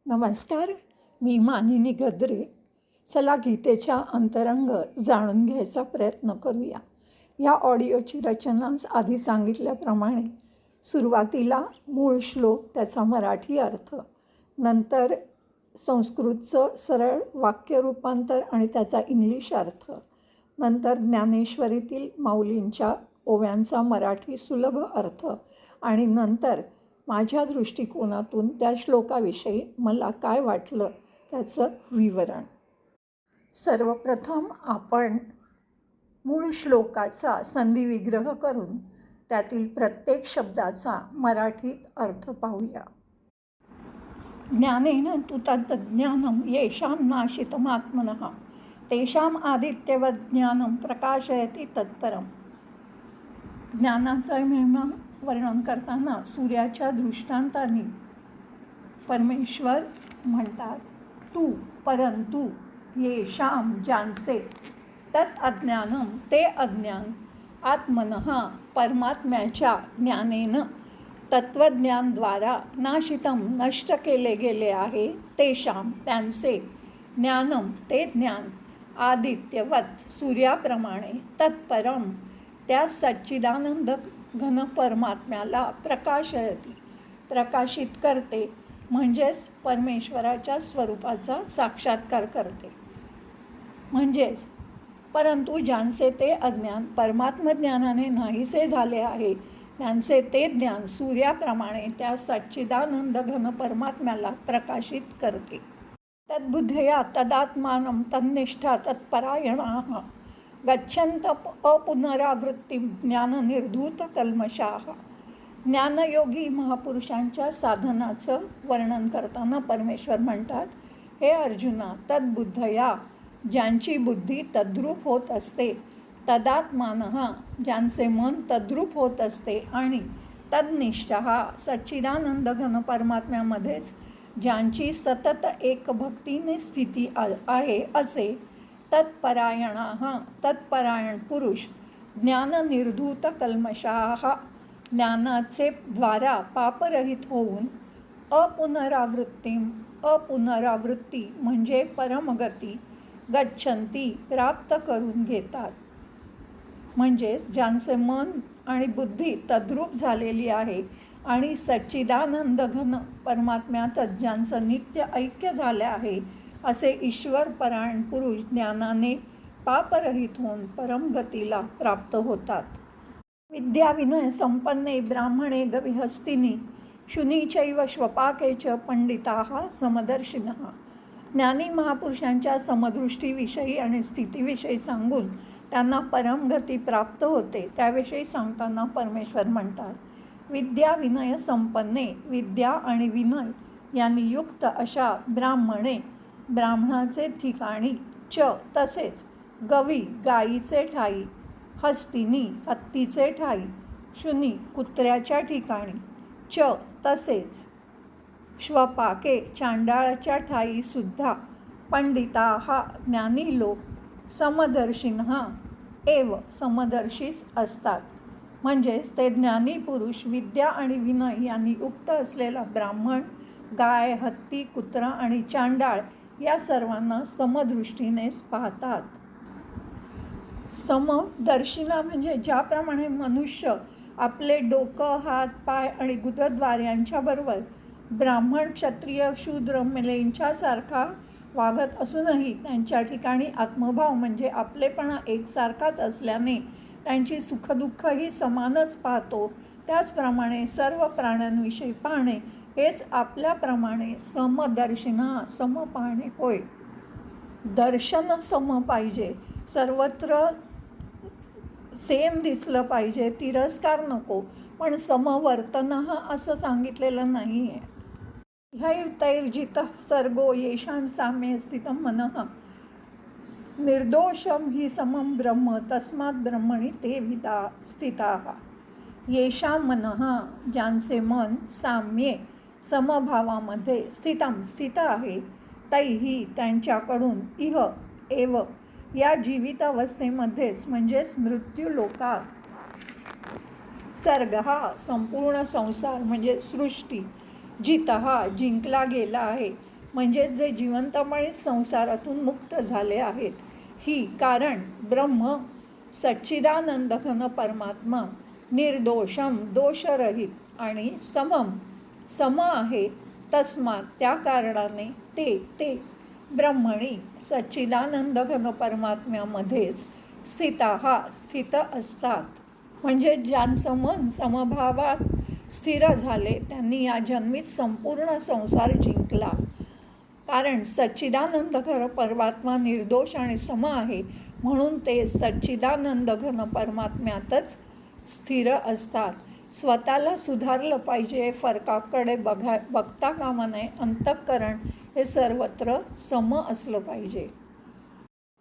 नमस्कार. मी मानिनी गद्रे. चला गीतेच्या अंतरंग जाणून घ्यायचा प्रयत्न करूया. या ऑडिओची रचना आधी सांगितल्याप्रमाणे सुरुवातीला मूळ श्लोक, त्याचा मराठी अर्थ, नंतर संस्कृतचं सरळ वाक्य रूपांतर आणि त्याचा इंग्लिश अर्थ, नंतर ज्ञानेश्वरीतील माऊलींच्या ओव्यांचा मराठी सुलभ अर्थ आणि नंतर माझ्या दृष्टिकोनातून त्या श्लोकाविषयी मला काय वाटलं त्याचं विवरण. सर्वप्रथम आपण मूळ श्लोकाचा संधिविग्रह करून त्यातील प्रत्येक शब्दाचा मराठीत अर्थ पाहूया. ज्ञानेन तु तद्ज्ञानं येषां नाशितमात्मनः तेषां आदित्यवत् ज्ञानं प्रकाशयति तत्परम. ज्ञानाचा महिमा वर्णन करताना सूर्याच्या दृष्टांताने परमेश्वर म्हणतात, तू परंतु येषाम ज्यांचे तत् अज्ञानम ते अज्ञान आत्मनः परमात्म्याच्या ज्ञानेनं तत्त्वज्ञानद्वारा नाशितम नष्ट केले गेले आहे, तेषाम त्यांचे ज्ञानम ते ज्ञान आदित्यवत सूर्याप्रमाणे तत्परम त्या सच्चिदानंद घन परमात्म्याला प्रकाशयती प्रकाशित करते, म्हणजेच परमेश्वराच्या स्वरूपाचा साक्षात्कार करते. म्हणजेच परंतु ज्यांचे ते अज्ञान परमात्मज्ञानाने नाहीसे झाले आहे, त्यांचे ते ज्ञान सूर्याप्रमाणे त्या सच्चिदानंद घन परमात्म्याला प्रकाशित करते. तद्बुद्धया तदात्मानं तन्निष्ठा तत्परायणाः गच्छन्त अपुनरावृत्ती ज्ञाननिर्धूत कल्मषाः. ज्ञानयोगी महापुरुषांच्या साधनाचं वर्णन करताना परमेश्वर म्हणतात, हे अर्जुना, तद्बुद्धया ज्यांची बुद्धी तद्रूप होत असते, तदात्मानः ज्यांचे मन तद्रूप होत असते आणि तद्निष्ठः सच्चिदानंद घन परमात्म्यामध्येच ज्यांची सतत एक भक्तीने स्थिती आहे, असे तत्परायणाः तत्परायण पुरुष ज्ञाननिर्धूत कल्मषाः ज्ञानाचे द्वारा पापरहित होऊन अपुनरावृत्ती म्हणजे परमगती गच्छन्ती प्राप्त करून घेतात. म्हणजेच ज्यांचे मन आणि बुद्धी तद्रूप झालेली आहे आणि सच्चिदानंद घन परमात्म्यातच ज्यांचं नित्य ऐक्य झाले आहे, असे ईश्वरपरायण पुरुष ज्ञानाने पापरहित होऊन परमगतीला प्राप्त होतात. विद्याविनय संपन्ने ब्राह्मणे गविहस्तिनी शुनीचैव श्वपाके च पंडिताः समदर्शिनः. ज्ञानी महापुरुषांच्या समदृष्टीविषयी आणि स्थितीविषयी सांगून त्यांना परमगती प्राप्त होते, त्याविषयी सांगताना परमेश्वर म्हणतात, विद्याविनय संपन्ने विद्या आणि विनय यांनी युक्त अशा ब्राह्मणे ब्राह्मणाचे ठिकाणी, च तसेच गवी गायीचे ठाई, हस्तिनी हत्तीचे ठाई, शुनी कुत्र्याच्या ठिकाणी, च तसेच श्वपाके चांडाळाच्या ठाई सुद्धा, पंडिताः ज्ञानी लोक, समदर्शिनः एव समदर्शीच असतात. म्हणजेच ते ज्ञानी पुरुष विद्या आणि विनय यांनी युक्त असलेला ब्राह्मण गाय, हत्ती, कुत्रा आणि चांडाळ या सर्वांना समदृष्टीनेच पाहतात. समदर्शिना म्हणजे ज्याप्रमाणे मनुष्य आपले डोकं, हात, पाय आणि गुदद्वार यांच्याबरोबर ब्राह्मण, क्षत्रिय, शूद्र यांच्यासारखा वागत असूनही त्यांच्या ठिकाणी आत्मभाव म्हणजे आपलेपणा एकसारखाच असल्याने त्यांची सुखदुःखही समानच पाहतो, त्याचप्रमाणे सर्व प्राण्यांविषयी पाहणे हेच आपल्याप्रमाणे समदर्शिना सम पाहणे होय. दर्शन सम पाहिजे, सर्वत्र सेम दिसलं पाहिजे, तिरस्कार नको, पण समवर्तन असं सांगितलेलं नाही आहे. ह्यैतैर्जितः सर्गो येषां साम्ये स्थितं मनः निर्दोषं हि समं ब्रह्म तस्मात् ब्रह्मणि ते विदा स्थिताः. येषां मनः ज्यांचे मन साम्ये समभावामध्ये स्थित आहे, तैही त्यांच्याकडून इह एव या जीवित अवस्थेमध्येच म्हणजेच मृत्यूलोकात सर्ग संपूर्ण संसार म्हणजे सृष्टी जितः जिंकला गेला आहे म्हणजे जे जिवंतपणीच संसारातून मुक्त झाले आहेत. ही कारण ब्रह्म सच्चिदानंद घन परमात्मा निर्दोषम दोषरहित आणि सम आहे. तस्मात त्या कारणाने ते ब्रह्मणी सच्चिदानंद घन परमात्म्यामध्येच स्थित असतात. म्हणजे ज्यांचं मन समभावात स्थिर झाले त्यांनी या जन्मीत संपूर्ण संसार जिंकला. कारण सच्चिदानंद घन परमात्मा निर्दोष आणि सम आहे म्हणून ते सच्चिदानंद घन परमात्म्यातच स्थिर असतात. स्वतःला सुधारलं पाहिजे, फरकाकडे बघता कामा नये. अंतःकरण हे सर्वत्र सम असलं पाहिजे.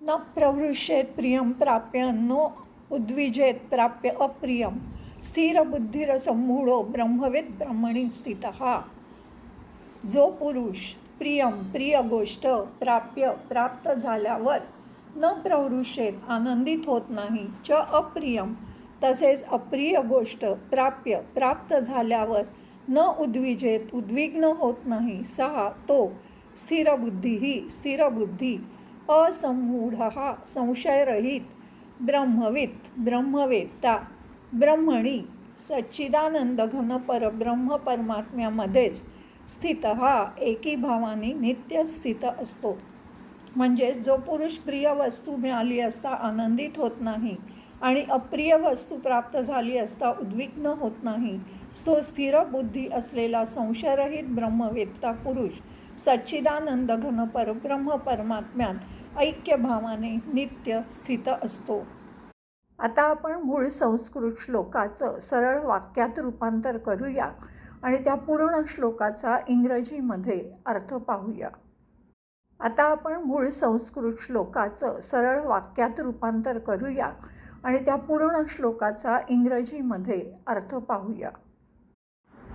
न प्रवृष्येत प्रियं प्राप्य नो उद्विजेत प्राप्य अप्रियम स्थिरबुद्धिरसम्मूढो ब्रह्मविद ब्रह्मणी स्थितः. जो पुरुष प्रिय गोष्ट प्राप्त झाल्यावर न प्रवृष्येत आनंदित होत नाही, च अप्रियम तसेच अप्रिय गोष्ट प्राप्त झाल्यावर न उद्विजेत उद्विग्न होत नाही, सहा तो स्थिरबुद्धी असम्मूढ संशयरहित ब्रह्मवेत्ता ब्रह्मणी सच्चिदानंद घन परब्रह्म परमात्म्यामध्येच स्थित एकी भावाने नित्य स्थित असतो. म्हणजे जो पुरुष प्रिय वस्तू मिळाली असता आनंदित होत नाही आणि अप्रिय वस्तू प्राप्त झाली असता उद्विग्न होत नाही, तो स्थिर बुद्धी असलेला संशयरहित ब्रह्मवेत्ता पुरुष सच्चिदानंद घन परब्रह्म परमात्म्यात ऐक्यभावाने नित्य स्थित असतो. आता आपण मूळ संस्कृत श्लोकाचं सरळ वाक्यात रूपांतर करूया आणि त्या पूर्ण श्लोकाचा इंग्रजीमध्ये अर्थ पाहूया. आता आपण मूळ संस्कृत श्लोकाचं सरळ वाक्यात रूपांतर करूया आणि त्या पूर्ण श्लोकाचा इंग्रजीमध्ये अर्थ पाहूया.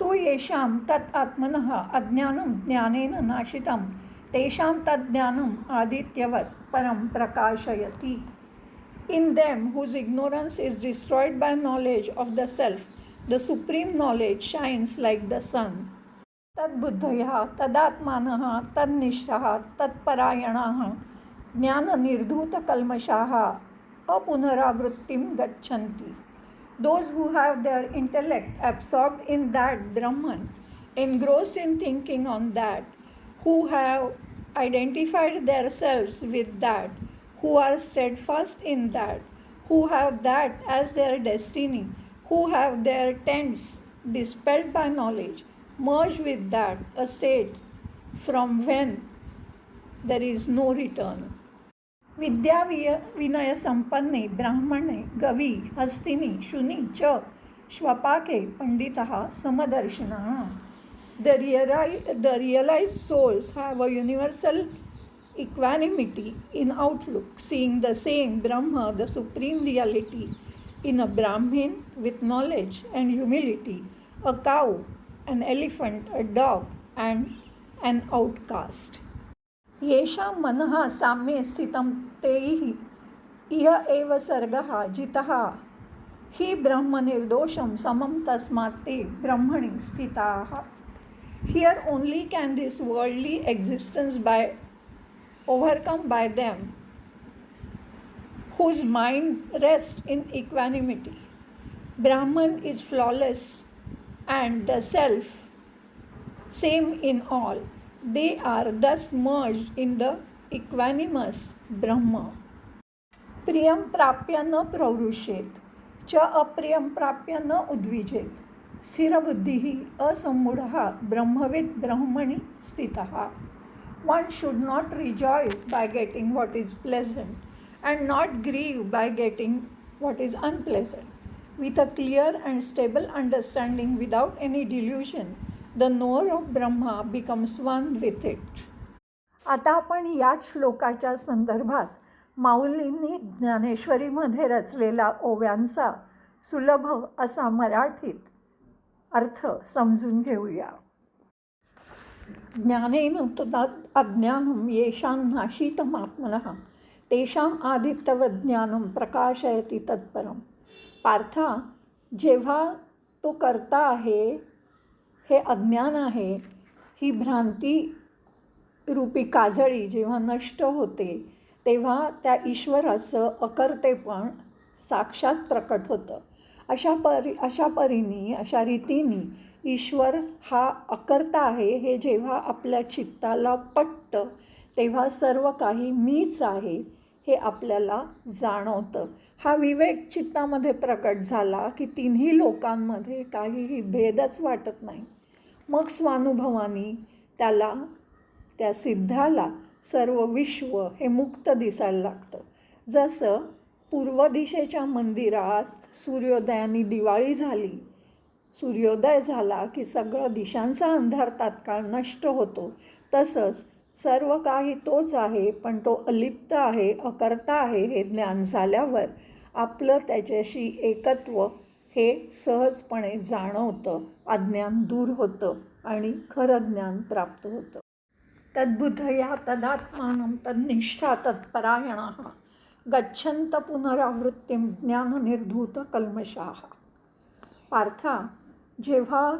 तू येषां तत् आत्मनः अज्ञानं ज्ञानेन नाशितं तेषां तज्ज्ञानम् आदित्यवत् परं प्रकाशयति. In them whose ignorance is destroyed by knowledge of the self, the supreme knowledge shines like the sun. तद्बुद्धयः तदात्मानः तन्निष्ठाः तत्परायणाः ज्ञाननिर्धूतकल्मषाः अपुनरावृत्तिं गच्छन्ति. Those who have their intellect absorbed in that Brahman, engrossed in thinking on that, who have identified themselves with that, who are steadfast in that, who have that as their destiny, who have their tents dispelled by knowledge, merge with that, a state from whence there is no return. विद्या विनय संपन्ने ब्राह्मणे गवी हस्तिनी शुनि च श्वपाके पंडितः समदर्शिनः. The realized souls have a universal equanimity in outlook, seeing the same Brahma, the supreme reality, in a Brahmin with knowledge and humility, a cow, an elephant, a dog, and an outcast. येषां मनः साम्ये स्थितं तैः इह एव सर्गः जितः हि ब्रह्मनिर्दोषं समं तस्मात् ते ब्रह्मणि स्थिताः. Here only can this worldly existence overcome by them whose mind rests in equanimity. Brahman is flawless and the self same in all. They are thus merged in the equanimous Brahma. प्रियं प्राप्य न प्रवृष्येत च अप्रियं प्राप्य न उद्विजेत स्थिरबुद्धिः असम्मूढः ब्रह्मविद् ब्रह्मणि स्थितः. One should not rejoice by getting what is pleasant and not grieve by getting what is unpleasant. With a clear and stable understanding without any delusion, the knower of Brahma becomes one with it. आता आपण याच श्लोकाच्या संदर्भात माऊलींनी ज्ञानेश्वरीमध्ये रचलेला ओव्यांचा सुलभ असा मराठीत अर्थ समजून घेऊया. ज्ञानेन तदात् अज्ञानं येषां नाशितमात्मनः तेषां आदित्यवत् ज्ञानं प्रकाशयति तत्परम. पार्था, जेव्हा तो करता आहे, हे अज्ञान आहे, ही भ्रांती रूपी काजळी जेव्हा नष्ट होते तेव्हा त्या ईश्वराचं अकर्तेपण साक्षात प्रकट होतं. अशा परीने अशा रीतीने ईश्वर हा अकर्ता आहे हे जेव्हा आपल्या चित्ताला पटतं तेव्हा सर्व काही मीच आहे हे आपल्याला जाणवतं. हा विवेक चित्तामध्ये प्रकट झाला की तिन्ही लोकांमध्ये काहीही भेदच वाटत नाही. मग स्वानुभवानी त्या सिद्धाला सर्व विश्व हे मुक्त दिसायला लागतं. जसं पूर्व दिशेच्या मंदिरात सूर्योदयाने दिवाळी झाली, सूर्योदय झाला की सगळं दिशांचा अंधार तात्काळ नष्ट होतो, तसंच सर्व काही तोच आहे पण तो अलिप्त आहे, अकर्ता आहे हे ज्ञान झाल्यावर आपलं त्याच्याशी एकत्व हे सहजपणे जाणवतं, अज्ञान दूर होतं आणि खरं ज्ञान प्राप्त होतं. तद्बुद्धया तदात्मानं तन्निष्ठा तत्परायणाः गच्छन्त पुनरावृत्तिं ज्ञाननिर्धूत कल्मषाः. पार्था, जेव्हा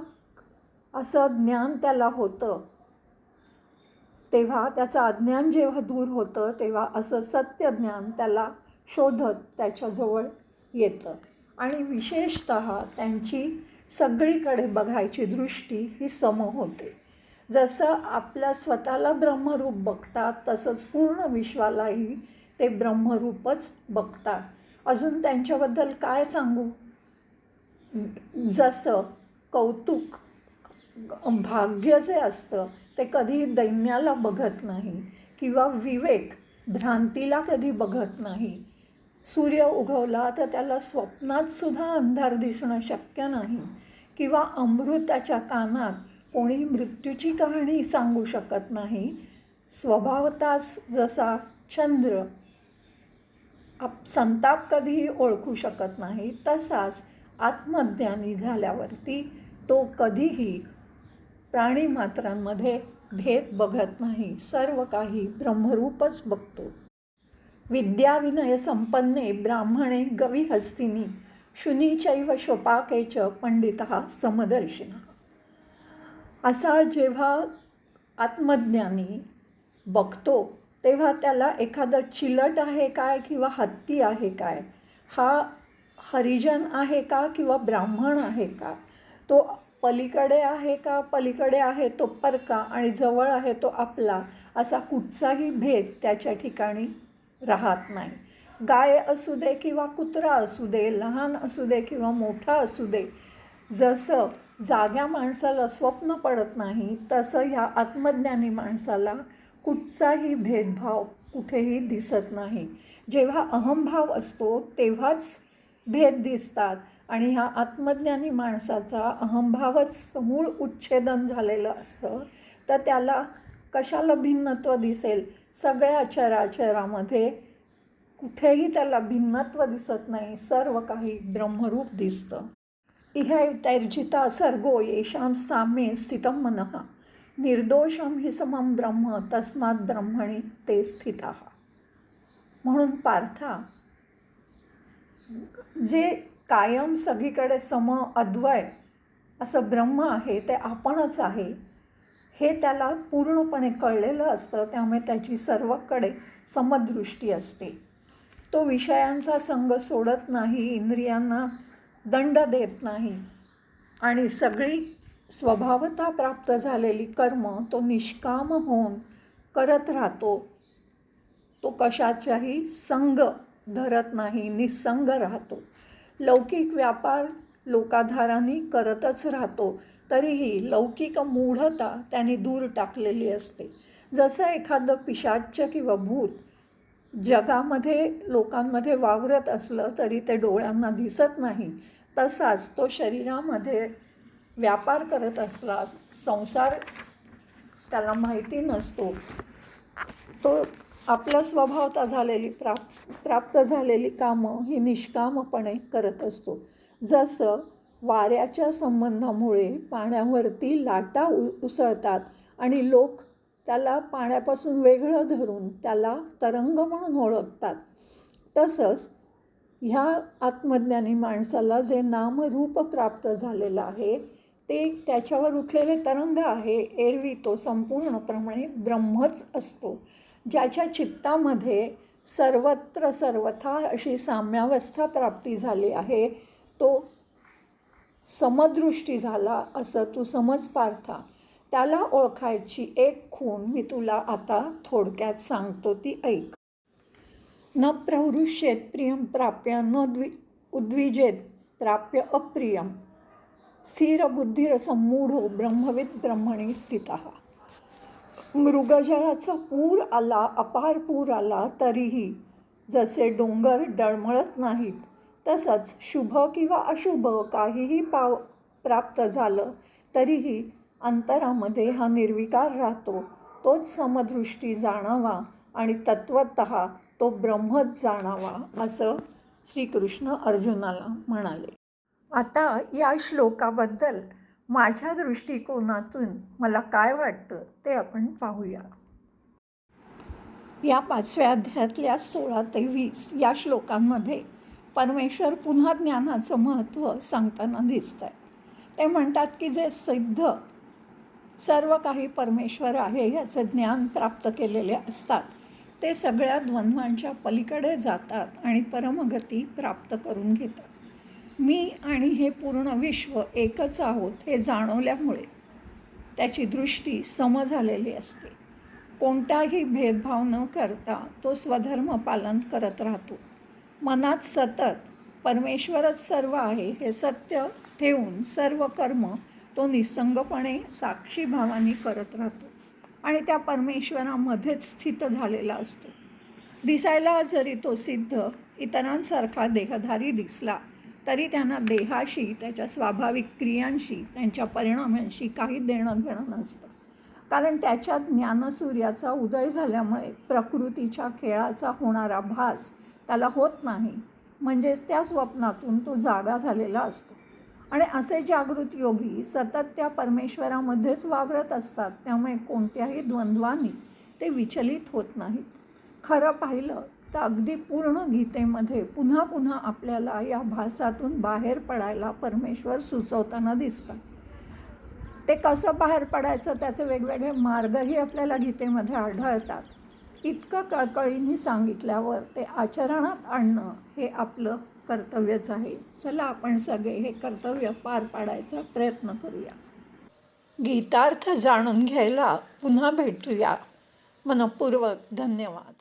असं ज्ञान त्याला होतं तेव्हा त्याचं अज्ञान जेव्हा दूर होतं तेव्हा असं सत्य ज्ञान त्याला शोधत त्याच्याजवळ येतं आणि विशेषतः त्यांची सगळीकडे बघायची दृष्टी ही सम होते. जसं आपल्या स्वतःला ब्रह्मरूप बघतात तसंच पूर्ण विश्वालाही ते ब्रह्मरूपच बघतात. अजून त्यांच्याबद्दल काय सांगू? जसं कौतुक, भाग्य जे असतं ते कधी दैन्याला बघत नाही किंवा विवेक भ्रांतीला कधी बघत नाही. सूर्य उगवला तर त्याला स्वप्नातसुद्धा अंधार दिसणं शक्य नाही किंवा अमृताच्या कानात कोणी मृत्यूची कहाणी सांगू शकत नाही. स्वभावताच जसा चंद्र संताप कधीही ओळखू शकत नाही, तसाच आत्मज्ञानी झाल्यावरती तो कधीही प्राणीमात्रांमध्ये भेद बघत नाही, सर्व काही ब्रह्मरूपच बघतो. विद्याविनय संपन्ने ब्राह्मणे गविहस्तिनी शुनीचैव शोपाकेच पंडितः समदर्शिनः. असा जेव्हा आत्मज्ञानी बघतो तेव्हा त्याला एखादं चिलट आहे काय किंवा हत्ती आहे काय, हा हरिजन आहे का किंवा ब्राह्मण आहे का, तो पलीकडे आहे का, पलीकडे आहे तो परका आणि जवळ आहे तो आपला, असा कुठचाही भेद त्याच्या ठिकाणी राहत नाही. गाय असू दे किंवा कुत्रा असू दे, लहान असू दे किंवा मोठा असू दे, जसं जाग्या माणसाला स्वप्न पडत नाही तसं ह्या आत्मज्ञानी माणसाला कुठचाही भेदभाव कुठेही दिसत नाही. जेव्हा अहंभाव असतो तेव्हाच भेद दिसतात आणि ह्या आत्मज्ञानी माणसाचा अहंभावच समूळ उच्छेदन झालेलं असतं, तर त्याला कशाला भिन्नत्व दिसेल? सगळ्या चराचरामध्ये कुठेही त्याला भिन्नत्व दिसत नाही, सर्व काही ब्रह्मरूप दिसतं. इहैतैर्जिता सर्गो येषां साम्ये स्थितं मनः निर्दोषं हि समं ब्रह्म तस्मात् ब्रह्मणि ते स्थिताः. म्हणून पार्था, जे कायम सगळीकडे सम अद्वय असं ब्रह्म आहे ते आपणच आहे हे त्याला पूर्णपणे कळलेलं असतं, त्यामुळे त्याची सर्वकडे समदृष्टी असते. तो विषयांचा संग सोडत नाही, इंद्रियांना दंड देत नाही आणि सगळी स्वभावता प्राप्त झालेली कर्म तो निष्काम होऊन करत राहतो. तो कशाच्याही संग धरत नाही, निस्संग राहतो. लौकिक व्यापार लोकाधारांनी करतच राहतो, तरीही लौकिक मूढता त्यांनी दूर टाकलेली असते. जसं एखादं पिशाच्य किंवा भूत जगामध्ये लोकांमध्ये वावरत असलं तरी ते डोळ्यांना दिसत नाही, तसाच तो शरीरामध्ये व्यापार करत असला, संसार त्याला माहिती नसतो, तो आपल्या स्वभावता झालेली प्राप्त झालेली कामं ही निष्कामपणे करत असतो. जसं वाऱ्याच्या संबंधामुळे पाण्यावरती लाटा उसळतात आणि लोक त्याला पाण्यापासून वेगळं धरून त्याला तरंग म्हणून ओळखतात, तसंच ह्या आत्मज्ञानी माणसाला जे नामरूप प्राप्त झालेलं आहे ते त्याच्यावर उठलेले तरंग आहे, एरवी तो संपूर्णप्रमाणे ब्रह्मच असतो. ज्याच्या चित्तामध्ये सर्वत्र सर्वथा अशी साम्यावस्था प्राप्ती झाली आहे, तो समदृष्टी झाला असं तू समज पार्था. त्याला ओळखायची एक खूण मी तुला आता थोडक्यात सांगतो, ती ऐक. न प्रहृष्येत प्रियं प्राप्य न उद्विजेत प्राप्य अप्रियं स्थिरबुद्धिरसम्मूढो ब्रह्मविद ब्रह्मणी स्थितः. मृगजळाचा पूर आला, अपार पूर आला, तरीही जसे डोंगर डळमळत नाहीत, तसंच शुभ किंवा अशुभ काहीही प्राप्त झालं तरीही अंतरामध्ये हा निर्विकार राहतो. तोच समदृष्टी जाणावा आणि तत्वतः तो ब्रह्मच जाणावा, असं श्रीकृष्ण अर्जुनाला म्हणाले. आता या श्लोकाबद्दल माझ्या दृष्टिकोनातून मला काय वाटतं ते आपण पाहूया. या 5व्या अध्यायातल्या 16 ते 20 या श्लोकांमध्ये परमेश्वर पुन्हा ज्ञानाचं महत्त्व सांगताना दिसत आहे. ते म्हणतात की जे सिद्ध सर्व काही परमेश्वर आहे याचं ज्ञान प्राप्त केलेले असतात, ते सगळ्या द्वंद्वांच्या पलीकडे जातात आणि परमगती प्राप्त करून घेतात. मी आणि हे पूर्ण विश्व एकच आहोत हे जाणवल्यामुळे त्याची दृष्टी सम झालेली असते. कोणताही भेदभाव न करता तो स्वधर्म पालन करत राहतो. मनात सतत परमेश्वरच सर्व आहे हे सत्य ठेवून सर्व कर्म तो निसंगपणे साक्षी भावाने करत राहतो आणि त्या परमेश्वरामध्येच स्थित झालेला असतो. दिसायला जरी तो सिद्ध इतरांसारखा देहधारी दिसला तरी त्यांना देहाशी, त्याच्या स्वाभाविक क्रियांशी, त्यांच्या परिणामांशी काही देणं घेणं नसतं. कारण त्याच्या ज्ञानसूर्याचा उदय झाल्यामुळे प्रकृतीच्या खेळाचा होणारा भास त्याला होत नाही. म्हणजेच त्या स्वप्नातून तो जागा झालेला असतो. आणि असे जागृत योगी सतत त्या परमेश्वरामध्येच वावरत असतात. त्यामुळे कोणत्याही द्वंद्वानी ते विचलित होत नाहीत. खरं पाहिलं तर अगदी पूर्ण गीतेमध्ये पुन्हा पुन्हा आपल्याला या भासातून बाहेर पडायला परमेश्वर सुचवताना दिसतात. ते कसं बाहेर पडायचं त्याचे वेगवेगळे मार्गही आपल्याला गीतेमध्ये आढळतात. इतकं कळकळीने सांगितल्यावर ते आचरणात आणणं हे आपलं कर्तव्यच आहे. चला आपण सगळे हे कर्तव्य पार पाडायचा प्रयत्न करूया. गीतार्थ जाणून घ्यायला पुन्हा भेटूया. मनःपूर्वक धन्यवाद.